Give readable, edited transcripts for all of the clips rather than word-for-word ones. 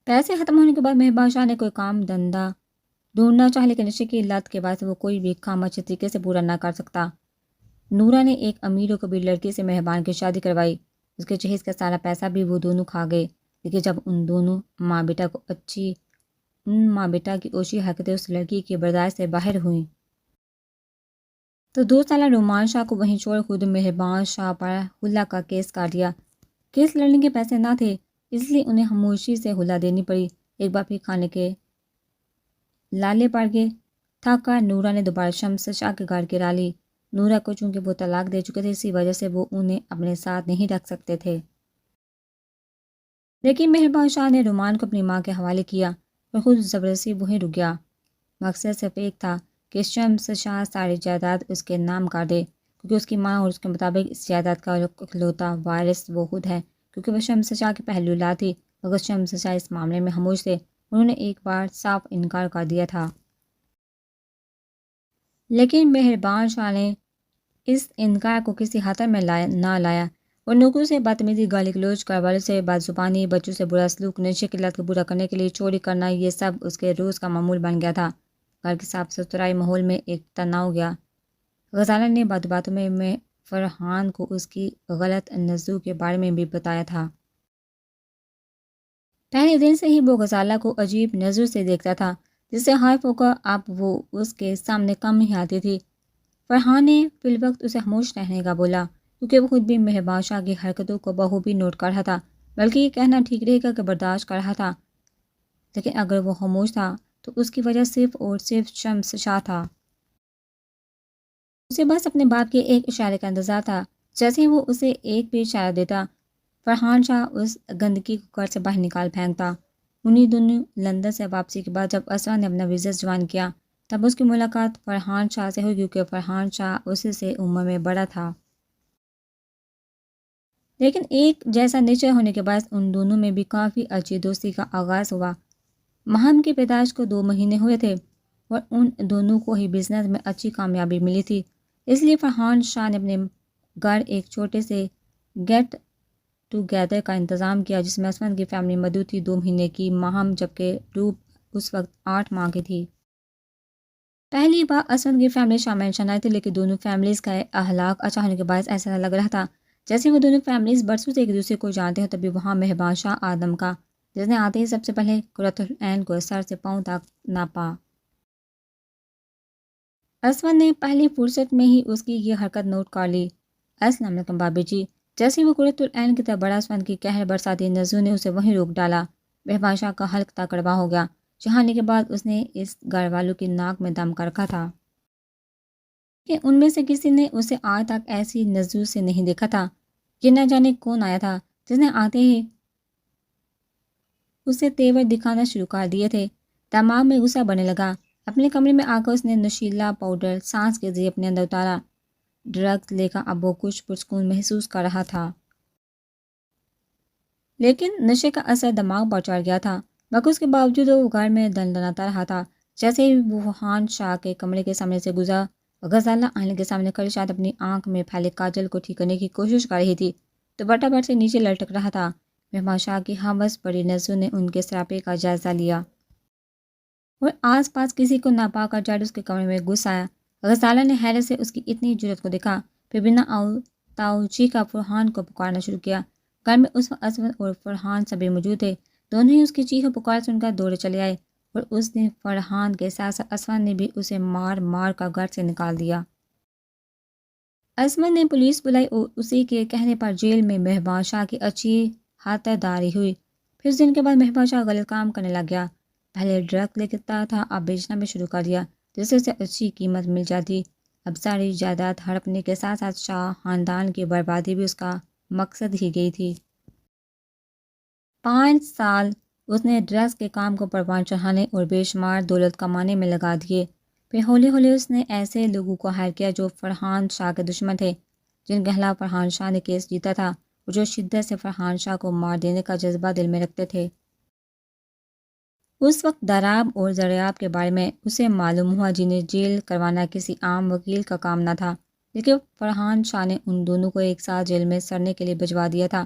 پیسے ختم ہونے کے بعد مہربان شاہ نے کوئی کام دھندا ڈھونڈنا چاہا، لیکن نشے کی لت کے بعد وہ کوئی بھی کام اچھے طریقے سے پورا نہ کر سکتا۔ نورا نے ایک امیر و کبیر لڑکی سے مہربان کی شادی کروائی۔ اس کے جہیز کا سارا پیسہ بھی وہ دونوں کھا گئے، لیکن جب ان دونوں ماں بیٹا کی اوچھی حرکتیں اس لڑکی کی برداشت سے باہر ہوئیں تو 2 سالہ رومان شاہ کو وہیں چھوڑ خود مہربان شاہ پر حلہ کا کیس کاٹ دیا۔ کیس لڑنے کے پیسے نہ تھے، اس لیے انہیں خاموشی سے حلہ دینی پڑی۔ ایک بار پھر کھانے کے لالے پڑ گئے۔ تھک کر نورا نے دوبارہ شمس شاہ کے گھر گرا لی۔ نورا کو چونکہ وہ طلاق دے چکے تھے، اسی وجہ سے وہ انہیں اپنے ساتھ نہیں رکھ سکتے تھے، لیکن مہربان شاہ نے رومان کو اپنی ماں کے حوالے کیا اور خود زبردستی وہیں رک گیا۔ مقصد صرف ایک تھا کہ شمس شاہ ساری جائیداد اس کے نام کر دے، کیونکہ اس کی ماں اور اس کے مطابق اس جائیداد کا اکلوتا وارث وہ خود ہے، کیونکہ وہ شمس شاہ کی پہلی اولاد تھی۔ مگر شمس شاہ اس معاملے میں خاموش تھے، انہوں نے ایک بار صاف انکار کر دیا تھا، لیکن مہربان شاہ نے اس انکار کو کسی خاطر میں نہ لایا اور نوکروں سے بدتمیزی، گالی گلوچ، گھر والوں سے بد زبانی، بچوں سے برا سلوک، نشے کی لت کو پورا کرنے کے لیے چوری کرنا، یہ سب اس کے روز کا معمول بن گیا تھا۔ گھر کی صاف ستھرائی ماحول میں ایک تناؤ گیا۔ غزالہ نے باتوں میں فرحان کو اس کی غلط نظروں کے بارے میں بھی بتایا تھا۔ پہلے دن سے ہی وہ غزالہ کو عجیب نظر سے دیکھتا تھا، جس سے ہر موقع اب وہ اس کے سامنے کم ہی آتی تھی۔ فرحان نے فی الوقت اسے خاموش رہنے کا بولا، کیونکہ وہ خود بھی مہربان شاہ کی حرکتوں کو بخوبی نوٹ کر رہا تھا، بلکہ یہ کہنا ٹھیک رہے گا کہ برداشت کر رہا تھا۔ لیکن اگر وہ خاموش تھا تو اس کی وجہ صرف اور صرف شمس شاہ تھا۔ اسے بس اپنے باپ کے ایک اشارے کا انتظار تھا۔ جیسے ہی وہ اسے ایک بھی اشارہ دیتا، فرحان شاہ اس گندگی کو گھر سے باہر نکال پھینکتا۔ انہی دنوں لندن سے واپسی کے بعد جب اسرا نے اپنا ویزا جوائن کیا، تب اس کی ملاقات فرحان شاہ سے ہوئی، کیونکہ فرحان شاہ اس سے عمر میں بڑا تھا۔ لیکن ایک جیسا نیچر ہونے کے باعث ان دونوں میں بھی کافی اچھی دوستی کا آغاز ہوا۔ مہم کی پیدائش کو 2 مہینے ہوئے تھے اور ان دونوں کو ہی بزنس میں اچھی کامیابی ملی تھی، اس لیے فرحان شاہ نے اپنے گھر ایک چھوٹے سے گیٹ ٹوگیدر کا انتظام کیا، جس میں اسود کی فیملی موجود تھی۔ 2 مہینے کی مہم، جبکہ روپ اس وقت 8 ماہ کی تھی۔ پہلی بار اسود کی فیملی شامل نشان تھی، لیکن دونوں فیملیز کا اخلاق اچھا ہونے کے باعث ایسا لگ رہا تھا جیسے وہ دونوں فیملیز برسوں سے ایک دوسرے کو جانتے ہیں۔ تبھی وہاں مہربان شاہ آدم کا، جس نے آتے ہی سب سے پہلے قرۃ العین کو سر سے پاؤں تک ناپا۔ اسود نے پہلی فرصت میں ہی اس کی یہ حرکت نوٹ کر لی۔ السلام علیکم بابی جی۔ جیسے وہ قرۃ العین کی طرف بڑھا، اسود کی قہر برساتی نظروں نے اسے وہیں روک ڈالا۔ مہربان شاہ کا حلق تکڑبا ہو گیا۔ چہانے کے بعد اس نے اس گھر والوں کی ناک میں دم کر رکھا تھا کہ ان میں سے کسی نے اسے آج تک ایسی نظروں سے نہیں دیکھا تھا۔ یہ نہ جانے کون آیا تھا جس نے آتے ہی اسے تیور دکھانا شروع کر دیے تھے۔ دماغ میں غصہ بڑھنے لگا۔ اپنے کمرے میں آ کر اس نے نشیلا پاؤڈر سانس کے ذریعے اپنے اندر اتارا۔ ڈرگز لے کر اب وہ کچھ پرسکون محسوس کر رہا تھا، لیکن نشے کا اثر دماغ پر چڑھ گیا تھا، مگر اس کے باوجود وہ گھر میں دندناتا رہا تھا۔ جیسے ہی وہ فرحان شاہ کے کمرے کے سامنے سے گزرا، غزالہ آئینے کے سامنے کھڑی شاید اپنی آنکھ میں پھیلے کاجل کو ٹھیک کرنے کی کوشش کر رہی تھی، تو بٹا بٹ سے نیچے لٹک رہا تھا۔ مہربان شاہ کی ہوس بڑی نظروں نے ان کے سراپے کا جائزہ لیا اور آس پاس کسی کو نہ پا کر جٹ اس کے کمرے میں گھس آیا۔ غزالہ نے حیرت سے اس کی اتنی جرأت کو دیکھا، پھر بنا تاؤ چیخا فرحان کو پکارنا شروع کیا۔ گھر میں اس وقت اسود اور فرحان سبھی موجود تھے۔ دونوں ہی اس کی چیخ و پکار سن کر دوڑے چلے آئے اور اس نے فرحان کے ساتھ ساتھ اسود نے بھی اسے مار مار کر گھر سے نکال دیا۔ اسود نے پولیس بلائی اور اسی کے کہنے پر جیل میں مہربان شاہ کی اچھی خاطرداری ہوئی۔ پھر اس دن کے بعد مہربان شاہ غلط کام کرنے لگ گیا۔ پہلے ڈرگ لیتا تھا، اب بیچنا بھی شروع کر دیا، جس سے اسے اچھی قیمت مل جاتی۔ اب ساری جائیداد ہڑپنے کے ساتھ ساتھ شاہ خاندان کی بربادی بھی اس کا مقصد ہی گئی تھی۔ 5 سال اس نے ڈرگز کے کام کو پروان چڑھانے اور بے شمار دولت کمانے میں لگا دیے۔ پھر ہولے ہولے اس نے ایسے لوگوں کو ہائر کیا جو فرحان شاہ کے دشمن تھے، جن کے خلاف فرحان شاہ نے کیس جیتا تھا اور جو شدت سے فرحان شاہ کو مار دینے کا جذبہ دل میں رکھتے تھے۔ اس وقت داراب اور زریاب کے بارے میں اسے معلوم ہوا، جنہیں جیل کروانا کسی عام وکیل کا کام نہ تھا، لیکن فرحان شاہ نے ان دونوں کو ایک ساتھ جیل میں سڑنے کے لیے بھجوا دیا تھا۔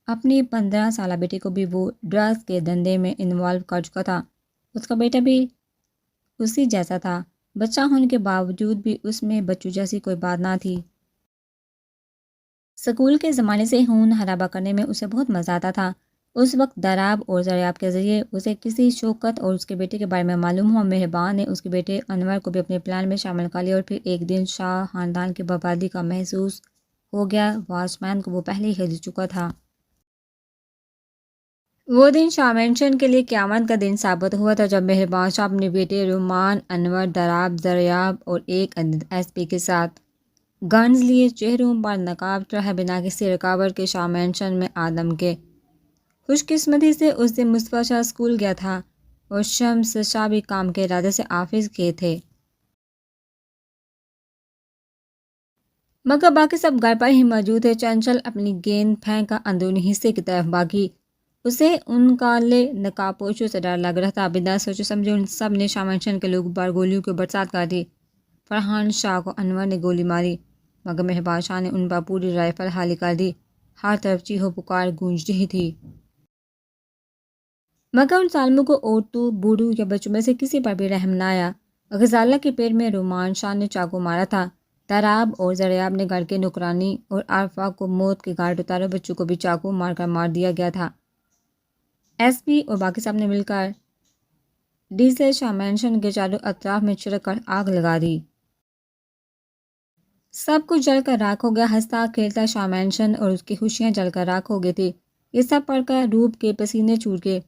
اپنی 15 سالہ بیٹی کو بھی وہ ڈرگس کے دھندے میں انوالو کر چکا تھا۔ اس کا بیٹا بھی اسی جیسا تھا، بچہ ہونے کے باوجود بھی اس میں بچوں جیسی کوئی بات نہ تھی۔ سکول کے زمانے سے خون خرابہ کرنے میں اسے بہت مزہ آتا تھا۔ اس وقت دراب اور زریاب کے ذریعے اسے کسی شوکت اور اس کے بیٹے کے بارے میں معلوم ہوا۔ مہربان نے اس کے بیٹے انور کو بھی اپنے پلان میں شامل کر لیا اور پھر ایک دن شاہ خاندان کی بربادی کا محسوس ہو گیا۔ واچ مین کو وہ پہلے ہی خرید چکا تھا۔ وہ دن شاہ مینشن کے لیے قیامت کا دن ثابت ہوا تھا جب مہربان شاہ اپنے بیٹے رومان، انور، دراب، زریاب اور ایک عدد ایس پی کے ساتھ گنز لیے چہروں پر نقاب چڑھائے بنا کسی رکاوٹ کے شاہ مینشن میں آدم کے۔ خوش قسمتی سے اس دن مصطفیٰ شاہ اسکول گیا تھا اور شمس شاہ بھی کام کے ارادے سے آفس گئے تھے، مگر باقی سب گھر پر ہی موجود تھے۔ چنچل اپنی گیند پھینک کر اندرونی حصے کی طرف بھاگی۔ اسے ان کالے نقاب پوشوں سے ڈر لگ رہا تھا۔ بنا سوچے سمجھے ان سب نے شاہ مینشن کے لوگوں پر گولیوں کی برسات کر دی۔ فرحان شاہ کو انور نے گولی ماری، مگر مہربان شاہ نے ان پر پوری رائفل خالی کر دی۔ ہر طرف چیخو پکار گونج رہی تھی، مگر ان ظالموں کو عورتوں، بوڑھوں یا بچوں میں سے کسی پر بھی رحم نہ آیا۔ غزالہ کے پیٹ میں رومان شاہ نے چاقو مارا تھا۔ دراب اور زریاب نے گھر کے نوکرانی اور عارفہ کو موت کے گھاٹ اتارا۔ بچوں کو بھی چاقو مار کر مار دیا گیا تھا۔ ایس پی اور باقی سب نے مل کر ڈیزل شاہ مینشن کے چاروں اطراف میں چھڑک کر آگ لگا دی۔ سب کچھ جل کر راکھ ہو گیا۔ ہنستا کھیلتا شاہ مینشن اور اس کی خوشیاں جل کر راکھ ہو گئی تھی۔ یہ سب پڑھ کر روب کے پسینے چھوٹ گئے۔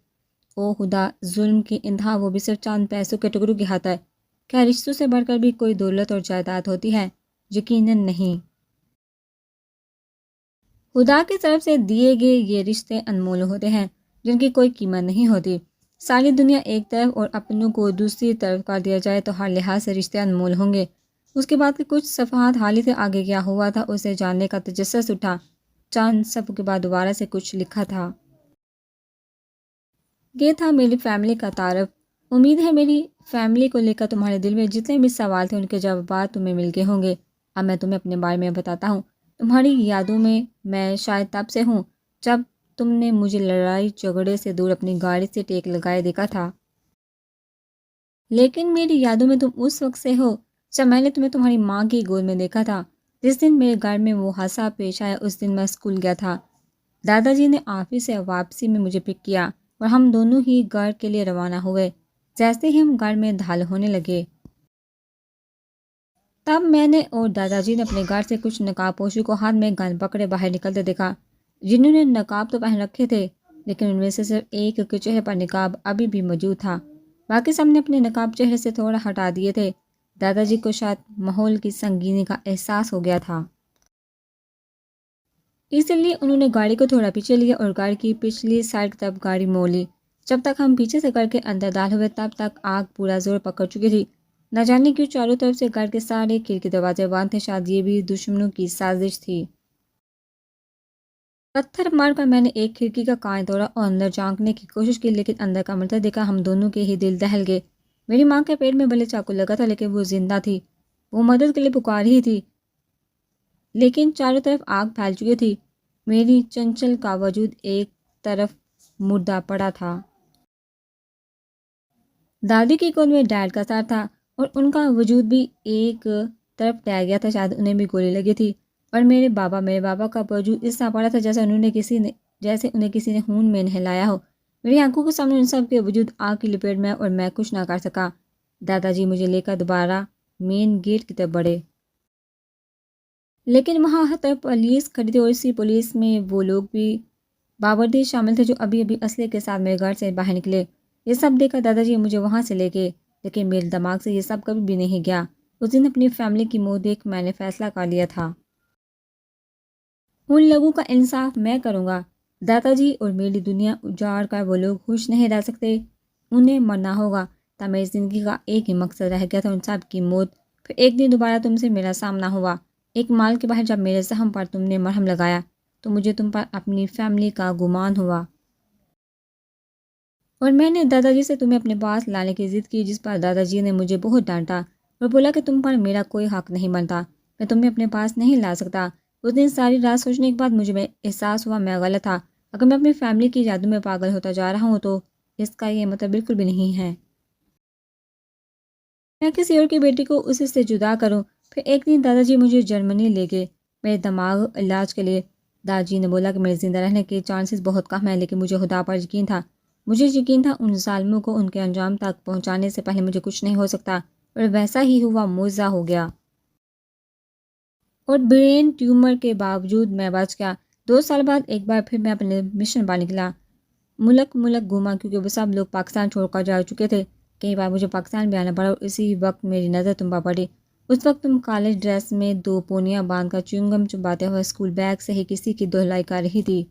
او خدا، ظلم کی انتہا وہ بھی صرف چند پیسوں کے ٹکڑوں کی حد ہے۔ کیا رشتوں سے بڑھ کر بھی کوئی دولت اور جائیداد ہوتی ہے؟ یقیناً نہیں۔ خدا کی طرف سے دیے گئے یہ رشتے انمول ہوتے ہیں جن کی کوئی قیمت نہیں ہوتی۔ ساری دنیا ایک طرف اور اپنوں کو دوسری طرف کر دیا جائے تو ہر لحاظ سے رشتے انمول ہوں گے۔ اس کے بعد کے کچھ صفحات حال ہی سے آگے کیا ہوا تھا اسے جاننے کا تجسس اٹھا۔ چند صفحوں کے بعد دوبارہ سے کچھ لکھا تھا۔ یہ تھا میری فیملی کا تعارف۔ امید ہے میری فیملی کو لے کر تمہارے دل میں جتنے بھی سوال تھے ان کے جوابات تمہیں مل گئے ہوں گے۔ اب میں تمہیں اپنے بارے میں بتاتا ہوں۔ تمہاری یادوں میں شاید تب سے ہوں جب تم نے مجھے لڑائی جھگڑے سے دور اپنی گاڑی سے ٹیک لگائے دیکھا تھا، لیکن میری یادوں میں تم اس وقت سے ہو جب میں نے تمہیں تمہاری ماں کی گود میں دیکھا تھا۔ جس دن میرے گھر میں وہ حادثہ پیش آیا اس دن میں اسکول گیا تھا۔ دادا جی نے آفس سے واپسی میں مجھے پک کیا اور ہم دونوں ہی گھر کے لیے روانہ ہوئے۔ جیسے ہی ہم گھر میں دھال ہونے لگے، تب میں نے اور دادا جی نے اپنے گھر سے کچھ نقاب پوشوں کو ہاتھ میں گن پکڑے باہر نکلتے دیکھا، جنہوں نے نقاب تو پہن رکھے تھے لیکن ان میں سے صرف ایک کے چہرے پر نقاب ابھی بھی موجود تھا۔ باقی سب نے اپنے نقاب چہرے سے تھوڑا ہٹا دیے تھے۔ دادا جی کو شاید ماحول کی سنگینی کا احساس ہو گیا تھا، اس لیے انہوں نے گاڑی کو تھوڑا پیچھے لیا اور گاڑی کی پچھلی سائڈ کی طرف گاڑی موڑ لی۔ جب تک ہم پیچھے سے گھر کے اندر داخل ہوئے تب تک آگ پورا زور پکڑ چکی تھی۔ نہ جانے کیوں چاروں طرف سے گھر کے سارے کھڑکی دروازے بند تھے، شاید یہ بھی دشمنوں کی سازش تھی۔ پتھر مار کر میں نے ایک کھڑکی کا کانچ توڑا اور اندر جھانکنے کی کوشش کی، لیکن اندر کا منظر دیکھا ہم دونوں کے ہی دل دہل گئے۔ میری ماں کے پیٹ میں بھلے چاقو لگا تھا لیکن وہ زندہ تھی۔ وہ مدد کے لیے پکار رہی تھی لیکن چاروں طرف آگ پھیل چکی تھی۔ میری چنچل کا وجود ایک طرف مردہ پڑا تھا۔ دادی کی گود میں ڈیڈ کا سر تھا اور ان کا وجود بھی ایک طرف ٹہ گیا تھا، شاید انہیں بھی گولی لگی تھی۔ اور میرے بابا کا وجود اس طرح پڑا تھا جیسے انہیں کسی نے خون میں نہلایا ہو۔ میری آنکھوں کے سامنے ان سب کے وجود آگ کی لپیٹ میں اور میں کچھ نہ کر سکا۔ دادا جی مجھے لے کر دوبارہ مین گیٹ کی طرف بڑھے، لیکن وہاں ہر طرف پولیس کھڑی تھی اور اسی پولیس میں وہ لوگ بھی باوردی شامل تھے جو ابھی اسلحے کے ساتھ میرے گھر سے باہر نکلے۔ یہ سب دیکھ کر دادا جی مجھے وہاں سے لے گئے، لیکن میرے دماغ سے یہ سب کبھی بھی نہیں گیا۔ اس دن اپنی فیملی کی موت دیکھ میں نے فیصلہ کر لیا تھا، ان لوگوں کا انصاف میں کروں گا۔ دادا جی اور میری دنیا اجاڑ کر وہ لوگ خوش نہیں رہ سکتے، انہیں مرنا ہوگا۔ تب میری زندگی کا ایک ہی مقصد رہ گیا تھا، ان سب کی موت۔ پھر ایک دن دوبارہ تم سے میرا سامنا ہوا، ایک مال کے باہر، جب میرے زخم پر تم نے مرہم لگایا تو مجھے تم پر اپنی فیملی کا گمان ہوا اور میں نے دادا جی سے تمہیں اپنے پاس لانے کی ضد کی، جس پر دادا جی نے مجھے بہت ڈانٹا اور بولا کہ تم پر میرا کوئی حق نہیں بنتا، میں تمہیں اپنے پاس نہیں لا سکتا۔ اس دن ساری رات سوچنے کے بعد مجھے احساس ہوا میں غلط تھا۔ اگر میں اپنی فیملی کی یادوں میں پاگل ہوتا جا رہا ہوں تو اس کا یہ مطلب بالکل بھی نہیں ہے میں کسی اور کی بیٹی کو اسی سے جدا کروں۔ پھر ایک دن دادا جی مجھے جرمنی لے گئے میرے دماغ علاج کے لیے۔ دادا جی نے بولا کہ میرے زندہ رہنے کے چانسز بہت کم ہیں، لیکن مجھے خدا پر یقین تھا۔ مجھے یقین تھا ان ظالموں کو ان کے انجام تک پہنچانے سے پہلے مجھے کچھ نہیں ہو سکتا، اور ویسا ہی ہوا، معجزہ ہو گیا۔ اور برین ٹیومر کے باوجود میں بچ گیا۔ 2 سال بعد ایک بار پھر میں اپنے مشن پر نکلا۔ ملک ملک گھوما کیونکہ وہ سب لوگ پاکستان چھوڑ کر جا چکے تھے۔ کئی بار مجھے پاکستان بھی آنا پڑا، اور اسی وقت میری نظر تم پر پڑی۔ اس وقت تم کالج ڈریس میں 2 پونیاں باندھ کر چیونگم چباتے ہوئے اسکول بیگ سے ہی کسی کی دہلائی کر رہی تھی۔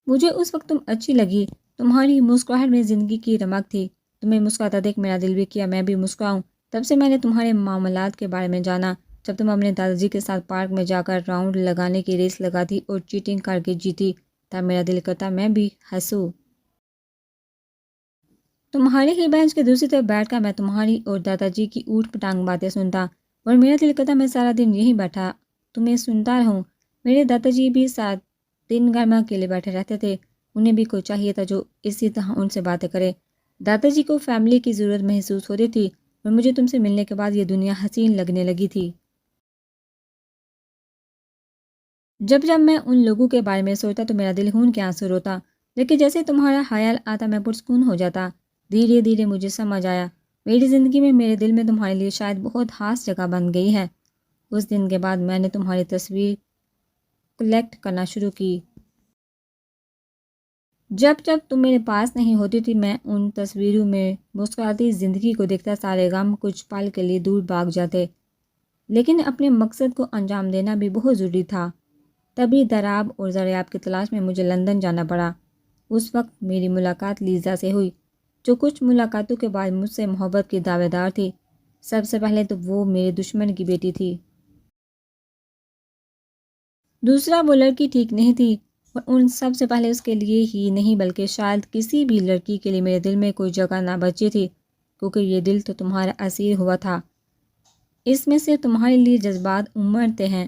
مجھے اس وقت تم اچھی لگی۔ تمہاری مسکراہٹ میں زندگی کی رمق تھی۔ تمہیں مسکراتا دیکھ میرا دل بھی کیا میں بھی مسکراؤں۔ تب سے میں نے تمہارے معاملات کے بارے میں جانا۔ جب تم اپنے دادا جی کے ساتھ پارک میں جا کر راؤنڈ لگانے کی ریس لگاتی اور چیٹنگ کر کے جیتی، تب میرا دل کرتا میں بھی ہنسوں۔ تمہاری ہی بینچ کے دوسری طرف بیٹھ کر میں تمہاری اور دادا جی کی اوٹ پٹانگ باتیں سنتا، اور میرا دل کرتا میں سارا دن یہیں بیٹھا تمہیں سنتا رہوں۔ میرے دادا جی بھی 7 دن گھر میں اکیلے بیٹھے رہتے تھے۔ انہیں بھی کوئی چاہیے تھا جو اسی طرح ان سے باتیں کرے۔ دادا جی کو فیملی کی ضرورت محسوس ہوتی تھی، اور مجھے تم سے ملنے کے بعد یہ دنیا حسین لگنے لگی تھی۔ جب میں ان لوگوں کے بارے میں سوچتا تو میرا دل خون کے آنسو روتا، لیکن جیسے تمہارا خیال آتا میں پرسکون ہو جاتا۔ دھیرے دھیرے مجھے سمجھ آیا میری زندگی میں میرے دل میں تمہارے لیے شاید بہت خاص جگہ بن گئی ہے۔ اس دن کے بعد میں نے تمہاری تصویر کلیکٹ کرنا شروع کی۔ جب تم میرے پاس نہیں ہوتی تھی میں ان تصویروں میں مسکراتی زندگی کو دیکھتا، سارے غم کچھ پل کے لیے دور بھاگ جاتے۔ لیکن اپنے مقصد کو انجام دینا بھی بہت ضروری تھا۔ تبھی دراب اور ضریاب کی تلاش میں مجھے لندن جانا پڑا۔ اس وقت میری ملاقات لیزا سے ہوئی، جو کچھ ملاقاتوں کے بعد مجھ سے محبت کی دعوے دار تھی۔ سب سے پہلے تو وہ میرے دشمن کی بیٹی تھی۔ دوسرا وہ لڑکی ٹھیک نہیں تھی، اور ان سب سے پہلے اس کے لیے ہی نہیں بلکہ شاید کسی بھی لڑکی کے لیے میرے دل میں کوئی جگہ نہ بچی تھی، کیونکہ یہ دل تو تمہارا اسیر ہوا تھا۔ اس میں سے تمہارے لیے جذبات امڑتے ہیں۔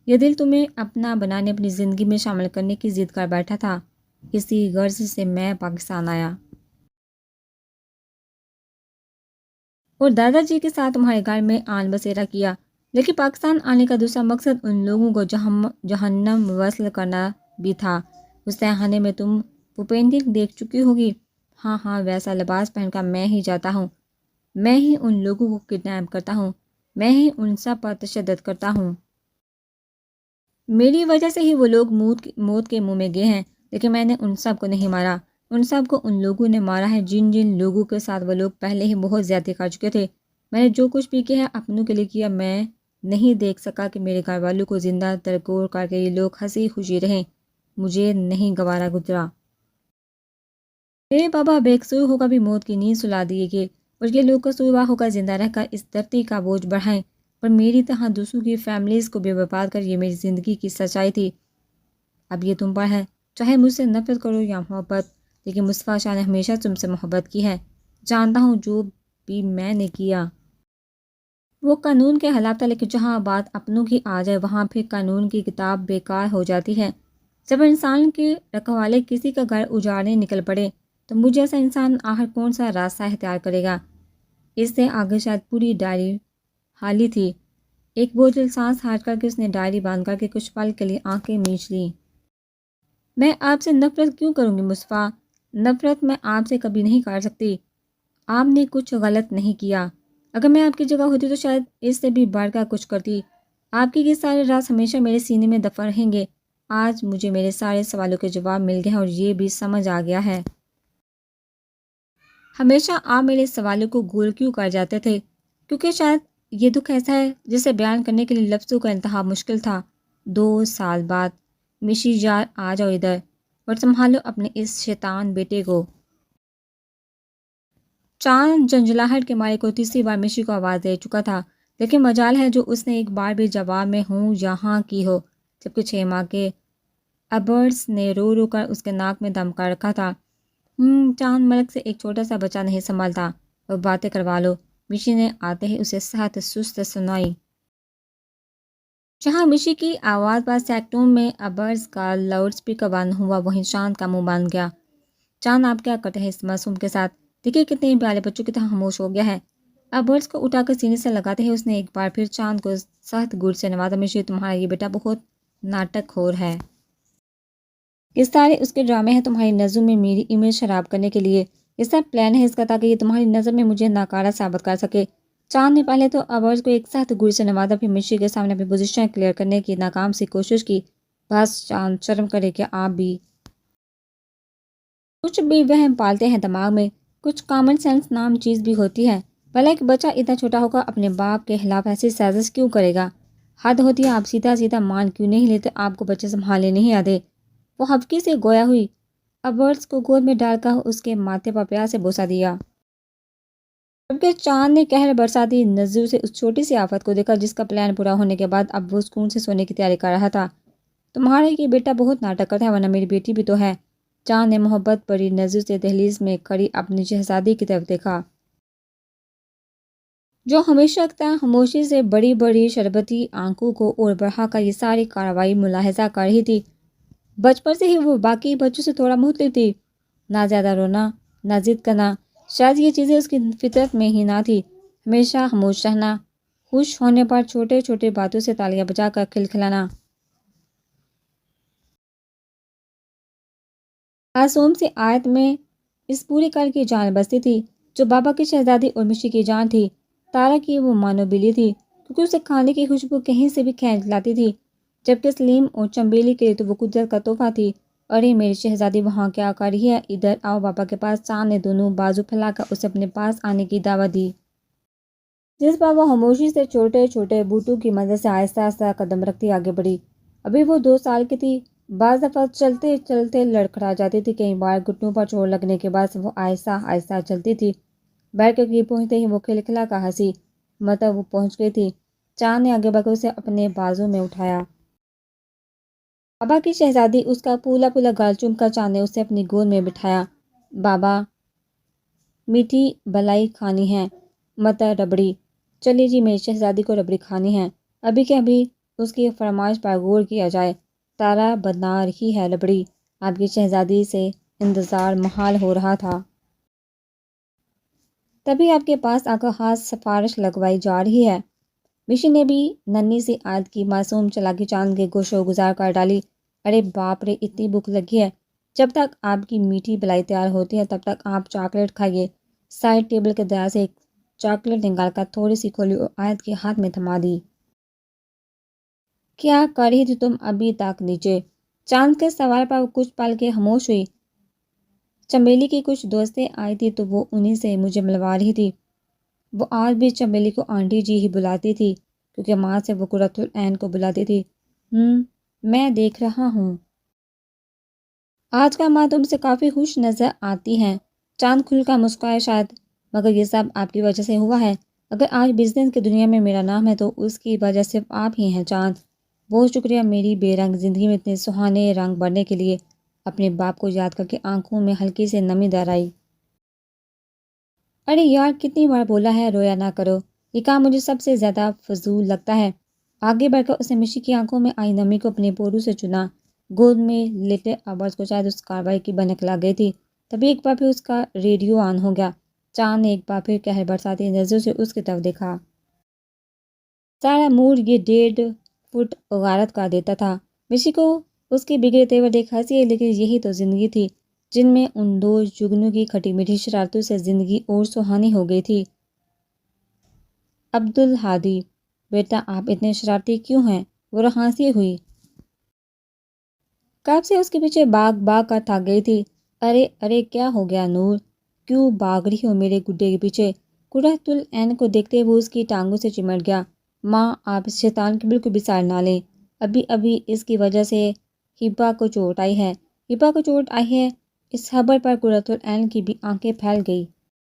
یہ دل تمہیں اپنا بنانے، اپنی زندگی میں شامل کرنے کی ضد کر بیٹھا تھا۔ اسی غرض سے میں پاکستان آیا، اور دادا جی کے ساتھ تمہارے گھر میں آن بسیرا کیا۔ لیکن پاکستان آنے کا دوسرا مقصد ان لوگوں کو جہنم وصل کرنا بھی تھا۔ اس تہخانے میں تم وہ پینٹنگ دیکھ چکی ہوگی۔ ہاں ویسا لباس پہن کر میں ہی جاتا ہوں، میں ہی ان لوگوں کو کڈنیپ کرتا ہوں، میں ہی ان سب پر تشدد کرتا ہوں۔ میری وجہ سے ہی وہ لوگ موت کے منہ میں گئے ہیں، لیکن میں نے ان سب کو نہیں مارا۔ ان سب کو ان لوگوں نے مارا ہے جن لوگوں کے ساتھ وہ لوگ پہلے ہی بہت زیادتی کر چکے تھے۔ میں نے جو کچھ بھی کیا ہے اپنوں کے لیے کیا۔ میں نہیں دیکھ سکا کہ میرے گھر والوں کو زندہ درگور کر کے یہ لوگ ہنسی خوشی رہیں۔ مجھے نہیں گوارا گزرا۔ میرے بابا بے قصور ہو کر بھی موت کی نیند سلا دیے گئے، اور یہ لوگ قصوروار ہو کر زندہ رہ کر اس دھرتی کا بوجھ بڑھائیں، پر میری طرح دوسروں کی فیملیز کو بے برباد کر۔ یہ میری زندگی کی سچائی تھی۔ اب یہ تم پر ہے، چاہے مجھ سے نفرت کرو یا محبت، لیکن مصطفیٰ شاہ نے ہمیشہ تم سے محبت کی ہے۔ جانتا ہوں جو بھی میں نے کیا وہ قانون کے خلاف تھا، لیکن جہاں بات اپنوں کی آ جائے وہاں پھر قانون کی کتاب بیکار ہو جاتی ہے۔ جب انسان کے رکھوالے کسی کا گھر اجاڑنے نکل پڑے تو مجھ جیسا انسان آخر کون سا راستہ اختیار کرے گا؟ اس سے آگے شاید پوری ڈائری خالی تھی۔ ایک بوجھل سانس ہار کر کے اس نے ڈائری باندھ کر کے کچھ پل کے لیے آنکھیں میچ لیں۔ میں آپ سے نفرت کیوں کروں گی مصطفیٰ؟ نفرت میں آپ سے کبھی نہیں کر سکتی۔ آپ نے کچھ غلط نہیں کیا۔ اگر میں آپ کی جگہ ہوتی تو شاید اس سے بھی بڑھ کر کچھ کرتی۔ آپ کے یہ سارے راز ہمیشہ میرے سینے میں دفن رہیں گے۔ آج مجھے میرے سارے سوالوں کے جواب مل گئے ہیں، اور یہ بھی سمجھ آ گیا ہے ہمیشہ آپ میرے سوالوں کو گول کیوں کر جاتے تھے، کیونکہ شاید یہ دکھ ایسا ہے جسے بیان کرنے کے لیے لفظوں کا انتہا مشکل تھا۔ 2 سال بعد مشی یار آ جاؤ ادھر اور سنبھالو اپنے اس شیطان بیٹے کو۔ چاند جنجلاہٹ کے مارے کو تیسری بار مشی کو آواز دے چکا تھا، لیکن مجال ہے جو اس نے ایک بار بھی جواب میں ہوں یہاں کی ہو، جبکہ 6 ماہ کے ابرس نے رو رو کر اس کے ناک میں دم کر رکھا تھا۔ چاند ملک سے ایک چھوٹا سا بچہ نہیں سنبھالتا، وہ باتیں کروا لو، مشی نے آتے ہی اسے سخت سست سنائی۔ جہاں مشی کی آواز پر سیکٹوں میں ابرز کا لاؤڈ اسپیکر بند ہوا، وہیں چاند کا منہ بن گیا۔ چاند آپ کیا کرتے ہیں اس معصوم کے ساتھ؟ دیکھیے کتنے پیارے بچوں کی طرح خاموش ہو گیا ہے۔ ابرز کو اٹھا کر سینے سے لگاتے ہی اس نے ایک بار پھر چاند کو سخت گر سے نوازا۔ مشی، تمہارا یہ بیٹا بہت ناٹک خور ہے۔ یہ سارے اس کے ڈرامے ہیں تمہاری نظروں میں میری امیج خراب کرنے کے لیے۔ یہ سب پلان ہے اس کا تاکہ یہ تمہاری نظر میں مجھے ناکارہ ثابت کر سکے۔ چاند نے پہلے تو ابرز کو ایک سخت گر سے نوازا، پھر مشی کے سامنے اپنی پوزیشن کلیئر کرنے کی ناکام سی کوشش کی۔ بس چاند، شرم کرے کہ آپ بھی کچھ بھی وہم پالتے ہیں دماغ میں۔ کچھ کامن سینس نام چیز بھی ہوتی ہے۔ بھلا ایک بچہ اتنا چھوٹا ہوگا اپنے باپ کے خلاف ایسی سازش کیوں کرے گا؟ حد ہوتی ہے، آپ سیدھا سیدھا مان کیوں نہیں لیتے؟ آپ کو بچے سنبھالنے نہیں آتے؟ وہ ہبکی سے گویا ہوئی، ابرز کو گود میں ڈال کر اس کے ماتھے پر پیار سے بوسہ دیا، جبکہ چاند نے قہر برساتی نظروں سے اس چھوٹی سی آفت کو دیکھا جس کا پلان پورا ہونے کے بعد اب وہ سکون سے سونے کی تیاری کر رہا تھا۔ تمہارا یہ بیٹا بہت ناٹک کرتا ہے، ورنہ میری بیٹی بھی تو ہے۔ چاند نے محبت بھری نظروں سے دہلیز میں کھڑی اپنی شہزادی کی طرف دیکھا، جو ہمیشہ طرح خاموشی سے بڑی بڑی شربتی آنکھوں کو اور بڑھا کر یہ ساری کارروائی ملاحظہ کر رہی تھی۔ بچپن سے ہی وہ باقی بچوں سے تھوڑا مختلف تھی، نہ زیادہ رونا، نہ ضد کرنا، شاید یہ چیزیں اس کی فطرت میں ہی نہ تھی۔ ہمیشہ خاموش رہنا، خوش ہونے پر چھوٹے چھوٹے باتوں سے تالیاں بجا کر کھلکھلانا۔ معصوم سی آیت میں اس پورے گھر کی جان بستی تھی، جو بابا کی شہزادی اور مشی کی جان تھی۔ تارا کی وہ مانو بلی تھی، کیونکہ اسے کھانے کی خوشبو کہیں سے بھی کھینچ لاتی تھی، جبکہ سلیم اور چمبیلی کے لیے تو وہ قدرت کا تحفہ تھی۔ ارے میری شہزادی وہاں کیا کر رہی ہے؟ ادھر آؤ بابا کے پاس۔ چاند نے دونوں بازو پھیلا کر اسے اپنے پاس آنے کی دعوت دی، جس پر وہ خاموشی سے چھوٹے چھوٹے بوٹوں کی مدد سے آہستہ آہستہ قدم رکھتی آگے بڑھی۔ ابھی وہ 2 سال کی تھی، بعض دفعہ چلتے چلتے لڑکھڑا جاتی تھی، کئی بار گھٹنوں پر چوٹ لگنے کے بعد وہ آہستہ آہستہ چلتی تھی۔ بیٹھ کے قریب پہنچتے ہی وہ کھلکھلا کر ہنسی، مطلب وہ پہنچ گئی تھی۔ چاند نے آگے بڑھ کر اسے اپنے بازو میں اٹھایا۔ بابا کی شہزادی، اس کا پھولا پھولا گال چوم کر چاند نے اسے اپنی گود میں بٹھایا۔ بابا، میٹھی بلائی کھانی ہے، مطلب ربڑی۔ چلیے جی، میری شہزادی کو ربڑی کھانی ہے، ابھی کہ ابھی اس کی فرمائش پر غور کیا جائے۔ تارا بنا رہی ہے ربڑی۔ آپ کی شہزادی سے انتظار محال ہو رہا تھا، تبھی آپ کے پاس آ کر خاص سفارش لگوائی جا رہی ہے۔ مشی نے بھی ننھی سی آیت کی معصوم چالاکی چاند کے گوشو گزار کر ڈالی۔ ارے باپ رے، اتنی بھوک لگی ہے! جب تک آپ کی میٹھی بلائی تیار ہوتی ہے تب تک آپ چاکلیٹ کھائیے۔ سائڈ ٹیبل کے درازے سے ایک چاکلیٹ نکال کر تھوڑی سی کھولی اور آیت کے ہاتھ میں تھما دی۔ کیا کر رہی تھی تم ابھی تک نیچے؟ چاند کے سوال پر وہ کچھ پل کے خاموش ہوئی۔ چمیلی کی کچھ دوستیں آئی تھی تو وہ انہی سے مجھے ملوا رہی تھی۔ وہ آج بھی چمیلی کو آنٹی جی ہی بلاتی تھی، کیونکہ ماں سے وہ قرۃ العین کو بلاتی تھی۔ میں دیکھ رہا ہوں۔ آج کا ماں تم سے کافی خوش نظر آتی ہیں۔ چاند کھل کر مسکرایا۔ شاید، مگر یہ سب آپ کی وجہ سے ہوا ہے۔ اگر آج بزنس کی دنیا میں میرا نام ہے تو اس کی وجہ صرف آپ ہی ہیں چاند۔ بہت شکریہ میری بے رنگ زندگی میں اتنے سہانے رنگ بھرنے کے لیے۔ اپنے باپ کو یاد کر کے آنکھوں میں ہلکی سے نمی در آئی۔ ارے یار، کتنی بار بولا ہے رویا نہ کرو؟ یہ کام مجھے سب سے زیادہ فضول لگتا ہے۔ آگے بڑھ کر اس نے مشی کی آنکھوں میں آئی نمی کو اپنے پوروں سے چنا۔ گود میں لیٹے ابرز کو شاید اس کارروائی کی بھنک لگ گئی تھی، تبھی ایک بار پھر اس کا ریڈیو آن ہو گیا۔ چاند نے ایک بار پھر قہر برساتی نظروں سے اس کی طرف دیکھا۔ سارا موڈ یہ 1.5 فٹ غارت کر دیتا تھا۔ مشی کو اس کے بگڑے تیور دیکھ ہنسی ہے، لیکن یہی تو زندگی تھی جن میں ان دو جگنوں کی کھٹی میٹھی شرارتوں سے زندگی اور سہانی ہو گئی تھی۔ عبدالہادی، بیٹا آپ اتنے شرارتی کیوں ہیں؟ وہ ہنسی ہوئی، کب سے اس کے پیچھے بھاگ کر تھک گئی تھی۔ ارے ارے، کیا ہو گیا نور؟ کیوں بھاگ رہی ہو میرے گڈے کے پیچھے؟ قرۃ العین کو دیکھتے وہ اس کی ٹانگوں سے چمٹ گیا۔ ماں، آپ اس شیطان کی بالکل بھی سائڈ نہ لیں۔ ابھی ابھی اس کی وجہ سے ہبا کو چوٹ آئی ہے۔ ہبا کو چوٹ آئی ہے؟ اس خبر پر قرۃ العین کی بھی آنکھیں پھیل گئی۔